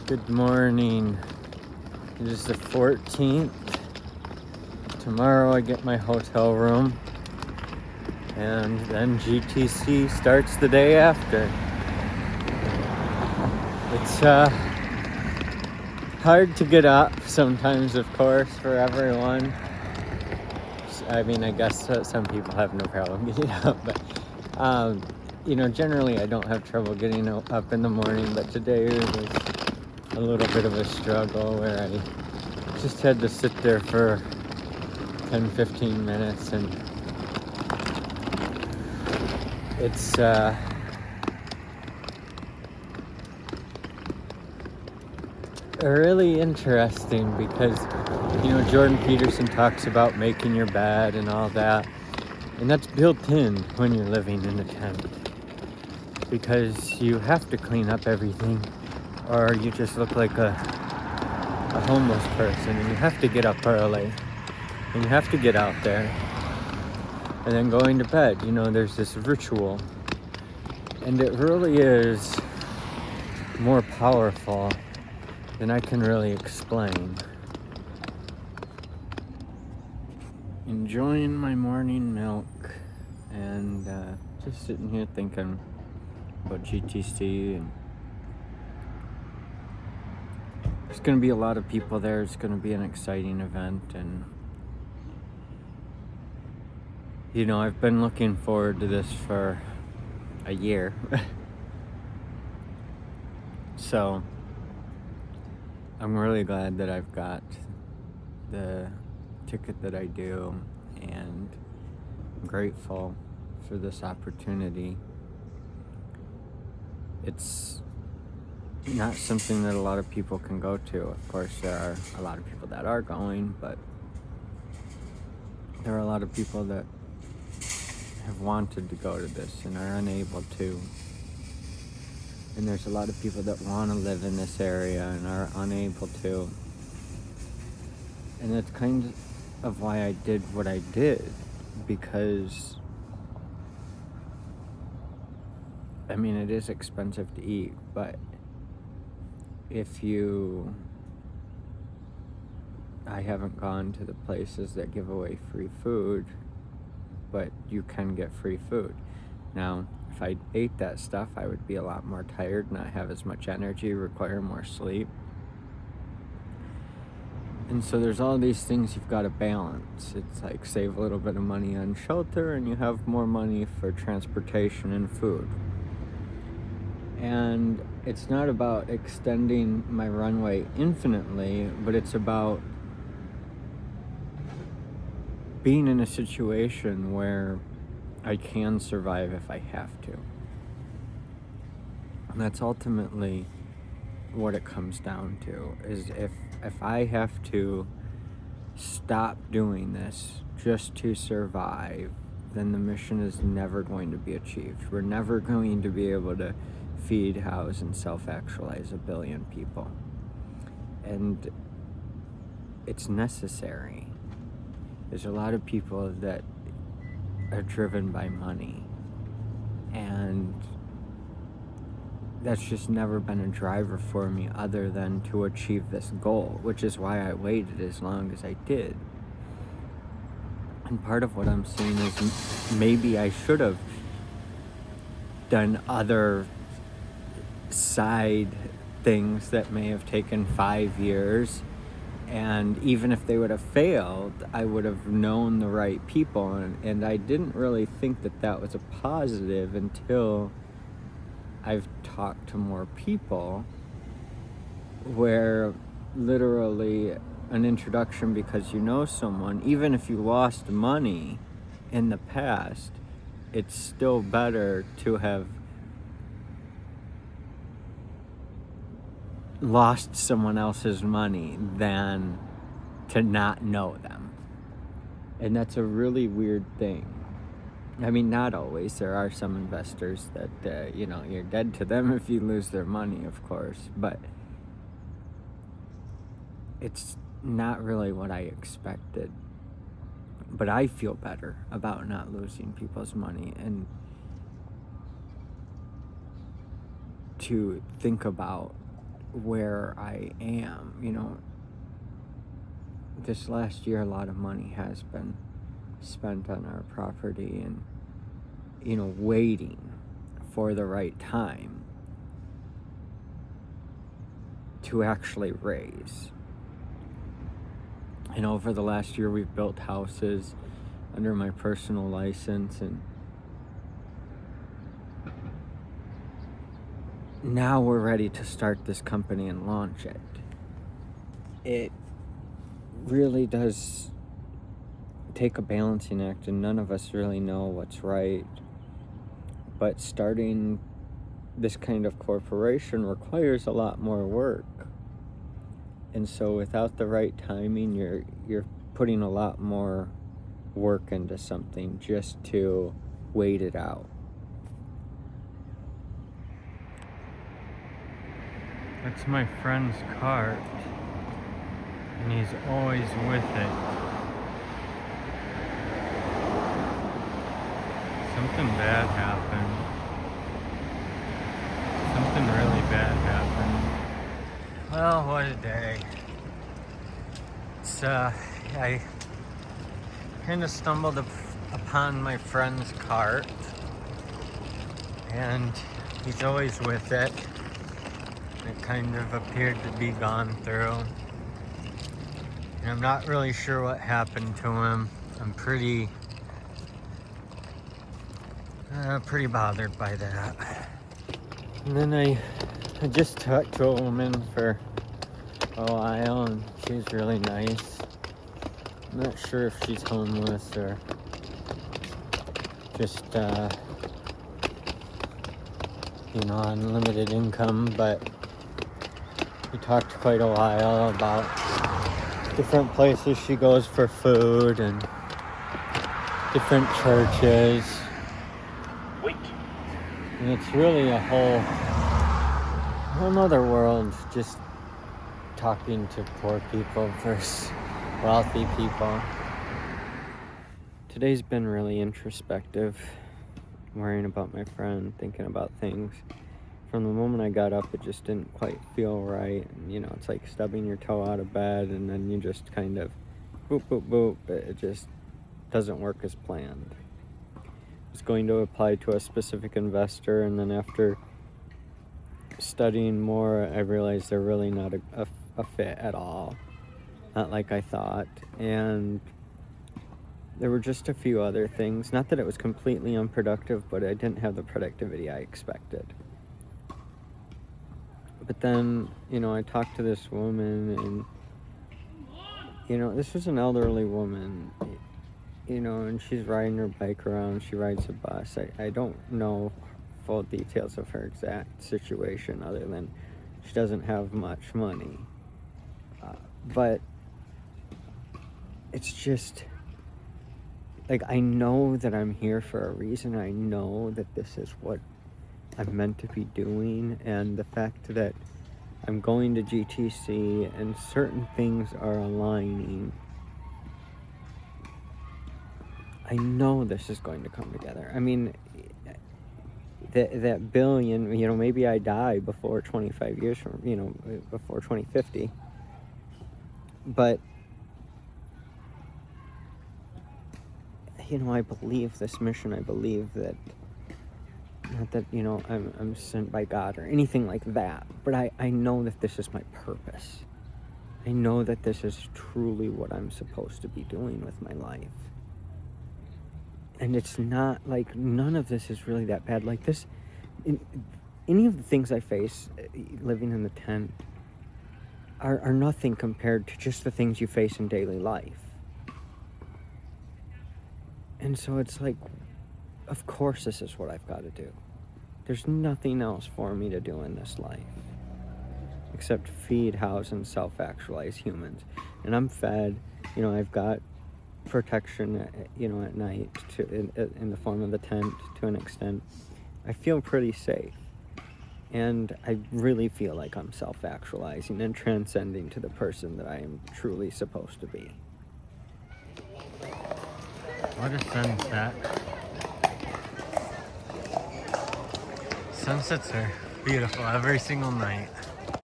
Good morning. It is the 14th. Tomorrow I get my hotel room, and then GTC starts the day after. It's hard to get up sometimes, of course, for everyone. I mean, I guess some people have no problem getting up, but generally I don't have trouble getting up in the morning, but today was a little bit of a struggle where I just had to sit there for 10-15 minutes, and it's really interesting because Jordan Peterson talks about making your bed and all that, and that's built in when you're living in a tent because you have to clean up everything or you just look like a homeless person, and you have to get up early and you have to get out there. And then going to bed, there's this ritual, and it really is more powerful than I can really explain. Enjoying my morning milk and just sitting here thinking about GTC, and there's going to be a lot of people there. It's going to be an exciting event, and I've been looking forward to this for a year. So I'm really glad that I've got the ticket that I do, and I'm grateful for this opportunity. It's not something that a lot of people can go to. Of course, there are a lot of people that are going, but there are a lot of people that have wanted to go to this and are unable to. And there's a lot of people that want to live in this area and are unable to. And that's kind of why I did what I did, because it is expensive to eat, but I haven't gone to the places that give away free food, but you can get free food. Now, if I ate that stuff, I would be a lot more tired, not have as much energy, require more sleep. And so there's all these things you've got to balance. It's like save a little bit of money on shelter and you have more money for transportation and food. And it's not about extending my runway infinitely, but it's about being in a situation where I can survive if I have to. And that's ultimately what it comes down to, is if I have to stop doing this just to survive, then the mission is never going to be achieved. We're never going to be able to feed, house, and self-actualize 1 billion people. And it's necessary. There's a lot of people that are driven by money, and that's just never been a driver for me other than to achieve this goal, which is why I waited as long as I did. And part of what I'm seeing is maybe I should have done other side things that may have taken 5 years, and even if they would have failed, I would have known the right people, and I didn't really think that was a positive until I've talked to more people, where literally an introduction because you know someone, even if you lost money in the past, it's still better to have lost someone else's money than to not know them. And that's a really weird thing. Not always. There are some investors that, you're dead to them if you lose their money, of course. But it's not really what I expected. But I feel better about not losing people's money, and to think about where I am. This last year, a lot of money has been spent on our property and, waiting for the right time to actually raise. And over the last year, we've built houses under my personal license, and now we're ready to start this company and launch it. It really does take a balancing act, and none of us really know what's right. But starting this kind of corporation requires a lot more work. And so without the right timing, you're putting a lot more work into something just to wait it out. That's my friend's cart, and he's always with it. Something bad happened. Something really bad happened. Well, what a day. I kind of stumbled upon my friend's cart, and he's always with it. It kind of appeared to be gone through. And I'm not really sure what happened to him. I'm pretty bothered by that. And then I just talked to a woman for a while, and she's really nice. I'm not sure if she's homeless or just on limited income, but we talked quite a while about different places she goes for food and different churches. Wait. And it's really a whole other world, just talking to poor people versus wealthy people. Today's been really introspective, worrying about my friend, thinking about things. From the moment I got up, it just didn't quite feel right. And, it's like stubbing your toe out of bed, and then you just kind of boop, boop, boop. It just doesn't work as planned. I was going to apply to a specific investor, and then after studying more, I realized they're really not a fit at all. Not like I thought. And there were just a few other things. Not that it was completely unproductive, but I didn't have the productivity I expected. But then, I talked to this woman, and, this was an elderly woman, and she's riding her bike around. She rides a bus. I don't know full details of her exact situation other than she doesn't have much money. But it's just, like, I know that I'm here for a reason. I know that this is what I'm meant to be doing, and the fact that I'm going to GTC and certain things are aligning, I know this is going to come together. I mean, that billion, maybe I die before 25 years from, before 2050, but I believe this mission. I believe that, not that, I'm sent by God or anything like that, but I know that this is my purpose. I know that this is truly what I'm supposed to be doing with my life. And it's not, like, none of this is really that bad. Like, any of the things I face living in the tent are nothing compared to just the things you face in daily life. And so it's like, of course this is what I've got to do. There's nothing else for me to do in this life except feed, house, and self-actualize humans. And I'm fed. I've got protection, at night in the form of the tent to an extent. I feel pretty safe. And I really feel like I'm self-actualizing and transcending to the person that I am truly supposed to be. What a sunset. Sunsets are beautiful every single night.